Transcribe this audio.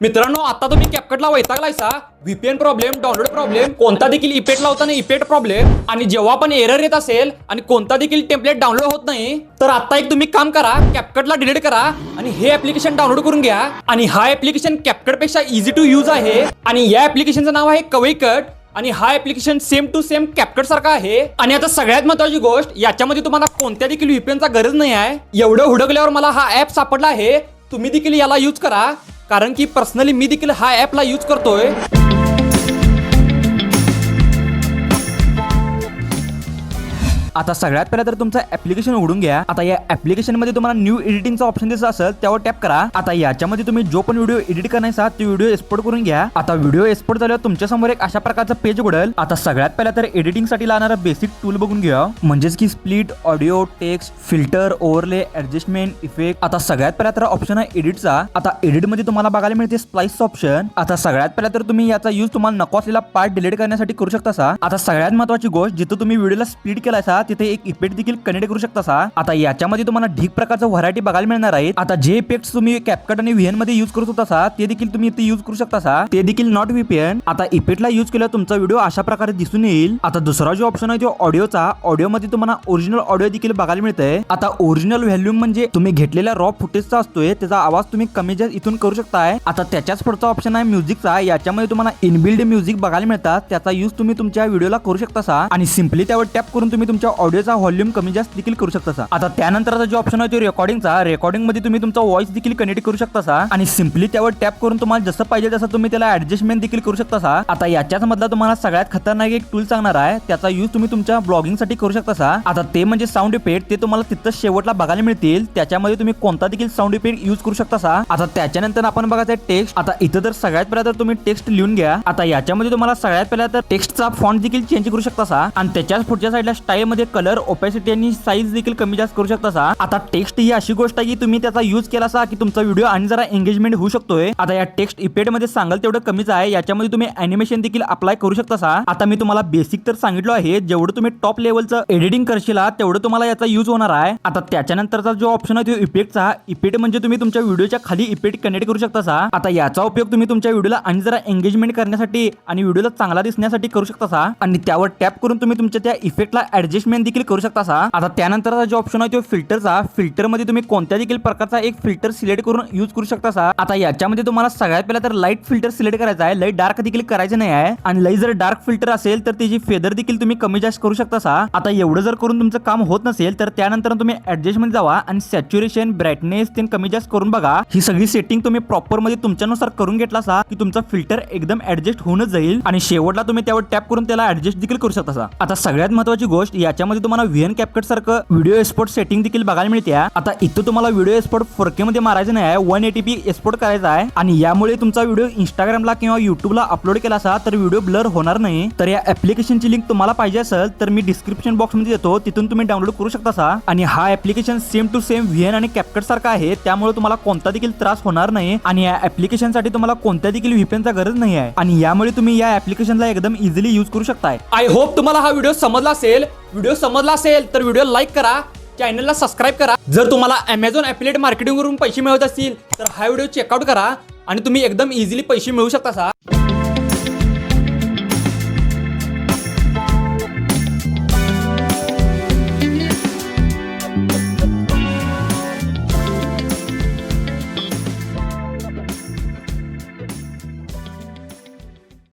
मित्रांनो, आता तुम्ही कॅपकटला वैतागलायसा. व्हीपीएन प्रॉब्लेम, डाउनलोड प्रॉब्लेम, कोणता देखील इफेक्ट लावताना इफेक्ट प्रॉब्लेम आणि जेव्हा पण एरर येत असेल आणि कोणता देखील टेम्पलेट डाउनलोड होत नाही, तर आता एक तुम्ही काम करा, कॅपकटला डिलीट करा आणि हे ऍप्लिकेशन डाउनलोड करून घ्या. आणि हा ऍप्लिकेशन कॅपकट पेक्षा इझी टू यूज आहे आणि या ऍप्लिकेशनचं नाव आहे कवईकट. आणि हा application same to same CapCut सारखा आहे. आणि आता सगळ्यात महत्त्वाची गोष्ट, याच्यामध्ये तुम्हाला कोणत्या देखील व्हीपीएनचा गरज नाही आहे. एवढं हुडकल्यावर मला हा ऍप सापडला आहे. तुम्ही देखील याला यूज करा, कारण की पर्सनली मी देखील हा ऍपला यूज करतोय. आता सगळ्यात पहिला तर तुमचं ऍप्लिकेशन उघडून घ्या. आता या ऍप्लिकेशन मध्ये तुम्हाला न्यू एडिटिंगचा ऑप्शन दिसत असेल, त्यावर टॅप करा. आता याच्यामध्ये तुम्ही जो पण व्हिडिओ एडिट करायचा तो व्हिडिओ एक्सपोर्ट करून घ्या. आता व्हिडिओ एक्सपोर्ट झाल्यावर तुमच्या समोर एक अशा प्रकारचं पेज उघडेल. आता सगळ्यात पहिला तर एडिटिंग साठी लागणारा बेसिक टूल बघून घ्या, म्हणजेच की split, audio, text, filter, overlay, adjustment, effect. आता सगळ्यात पहिला तर ऑप्शन आहे एडिटचा. आता एडिट मध्ये तुम्हाला बघायला मिळते स्प्लाइस ऑप्शन. आता सगळ्यात पहिला तर तुम्ही याचा यूज तुम्हाला नको असलेला पार्ट डिलीट करण्यासाठी करू शकता. आता सगळ्यात महत्त्वाची गोष्ट, जिथे तुम्ही व्हिडिओला स्प्लिट केलायसा तिथे एक इफेक्ट देखील कनेक्ट करू शकता. आता याच्यामध्ये तुम्हाला ढीक प्रकारचं व्हरायटी बघायला मिळणार आहेत. आता जे इफेक्ट्स तुम्ही कॅपकट आणि व्हीएन मध्ये यूज करत होता ते देखील तुम्ही इथे यूज करू शकता, ते देखील नॉट व्हीपीएन. आता इफेक्टला यूज केल्यावर तुमचा व्हिडिओ अशा प्रकारे दिसून येईल. आता दुसरा जो ऑप्शन आहे तो ऑडिओचा. ऑडिओ मध्ये तुम्हाला ओरिजिनल ऑडिओ देखील बघायला मिळतंय. आता ओरिजिनल व्हॅल्यूम म्हणजे तुम्ही घेतलेल्या रॉ फुटेजचा असतोय, त्याचा आवाज तुम्ही कमी जास्त इथून करू शकताय. आता त्याच्याच पुढचा ऑप्शन आहे म्युझिकचा. याच्यामध्ये तुम्हाला इनबिल्ड म्युझिक बघायला मिळतात, त्याचा यूज तुम्ही तुमच्या व्हिडिओला करू शकता आणि सिम्पली त्यावर टॅप करून तुम्ही तुमच्या ऑडिओचा व्हॉल्यूम कमी जास्त देखील करू शकता. आता त्यानंतरचा जो ऑप्शन आहे तो रेकॉर्डिंगचा. रेकॉर्डिंग मध्ये तुम्ही तुमचा व्हॉइस देखील कनेक्ट करू शकता आणि सिम्पली त्यावर टॅप करून तुम्हाला जसं पाहिजे तसं तुम्ही त्याला ऍडजस्टमेंट देखील करू शकता. आता याच्याच मधला तुम्हाला सगळ्यात खतरनाक एक टूल सांगणार आहे, त्याचा यूज तुम्ही तुमच्या ब्लॉगिंग साठी करू शकता. आता ते म्हणजे साऊंड इफेक्ट. ते तुम्हाला तिथं शेवटला बघायला मिळतील. त्याच्यामध्ये तुम्ही कोणता देखील साऊंड इफेक्ट यूज करू शकता. आता त्याच्यानंतर आपण बघायचं टेक्स्ट. आता इथं तर सगळ्यात पहिला तर तुम्ही टेक्स्ट लिहून घ्या. आता याच्यामध्ये तुम्हाला सगळ्यात पहिला तर टेक्स्टचा फॉन्ट देखील चेंज करू शकता आणि त्याच्याच पुढच्या साईडला स्टाईल मध्ये कलर, ओपॅसिटी आणि साईज देखील कमी जास्त करू शकता. आता टेक्स्ट ही अशी गोष्ट आहे की तुम्ही त्याचा यूज केला की तुमचा व्हिडिओ आणि जरा एंगेजमेंट होऊ शकतोय. आता या टेक्स्ट इफेक्ट मध्ये सांगाल तेवढं कमीच आहे. याच्यामध्ये तुम्ही अॅनिमेशन देखील अप्लाय करू शकता. आता मी तुम्हाला बेसिक तर सांगितलं आहे, जेवढं तुम्ही टॉप लेवलचं एडिटिंग करशीला तेवढं तुम्हाला याचा यूज होणार आहे. आता त्याच्यानंतरचा जो ऑप्शन आहे तो इफेक्टचा. इफेक्ट म्हणजे तुम्ही तुमच्या व्हिडिओच्या खाली इफेक्ट कनेक्ट करू शकता. आता याचा उपयोग तुम्ही तुमच्या व्हिडिओला आणि जरा एंगेजमेंट करण्यासाठी आणि व्हिडिओला चांगला दिसण्यासाठी करू शकता आणि त्यावर टॅप करून तुम्ही तुमच्या त्या इफेक्टला ऍडजस्टमेंट देखील करू शकता. आता त्यानंतरचा जो ऑप्शन आहे तो फिल्टरचा. फिल्टर मध्ये तुम्ही कोणत्या देखील प्रकारचा एक फिल्टर सिलेक्ट करून यूज करू शकता. आता याच्यामध्ये तुम्हाला सगळ्यात पहिला तर लाईट फिल्टर सिलेक्ट करायचा आहे, लई डार्क देखील करायचं नाही आहे. आणि लई जर डार्क फिल्टर असेल तर त्याची फेदर देखील तुम्ही कमी जास्त करू शकता. आता एवढं जर करून तुमचं काम होत नसेल तर त्यानंतर तुम्ही ऍडजस्टमेंट जावा आणि सॅच्युरेशन, ब्राईटनेस ते कमी जास्त करून बघा. ही सगळी सेटिंग तुम्ही प्रॉपर मध्ये तुमच्यानुसार करून घेतला की तुमचा फिल्टर एकदम ऍडजस्ट होऊनच जाईल आणि शेवटला तुम्ही त्यावर टॅप करून त्याला ऍडजस्ट देखील करू शकता. आता सगळ्यात महत्त्वाची गोष्ट, याच्यामध्ये तुम्हाला व्हीएन कॅपकट सारखं व्हिडिओ एक्सपोर्ट सेटिंग देखील बघायला मिळते. आता इथं तुम्हाला व्हिडिओ एक्सपोर्ट 4K मध्ये मारायचं नाही आहे, 180p एक्सपोर्ट करायचा आहे आणि यामुळे तुमचा व्हिडिओ इंस्टाग्रामला किंवा युट्यूबला अपलोड केला असा तर व्हिडिओ ब्लर होणार नाही. तर या ऍप्लिकेशनची लिंक तुम्हाला पाहिजे असेल तर मी डिस्क्रिप्शन बॉक्स मध्ये देतो, तिथून तुम्ही डाउनलोड करू शकता. आणि हा application same to same VN आणि कॅपकट सारखा आहे, त्यामुळे तुम्हाला कोणता देखील त्रास होणार नाही आणि या ऍप्लिकेशन साठी तुम्हाला कोणत्या देखील व्हीपीएनचा गरज नाही आहे आणि यामुळे तुम्ही या ऍप्लिकेशनला एकदम इझिली यूज करू शकताय. आय होप तुम्हाला हा व्हिडिओ समजला असेल. व्हिडिओ समजला असेल तर व्हिडिओ लाईक करा, चॅनलला सबस्क्राईब करा. जर तुम्हाला Amazon ॲफिलिएट मार्केटिंग वरून पैसे मिळत असतील तर हा व्हिडिओ चेकआउट करा आणि तुम्ही एकदम इझिली पैसे मिळवू शकता.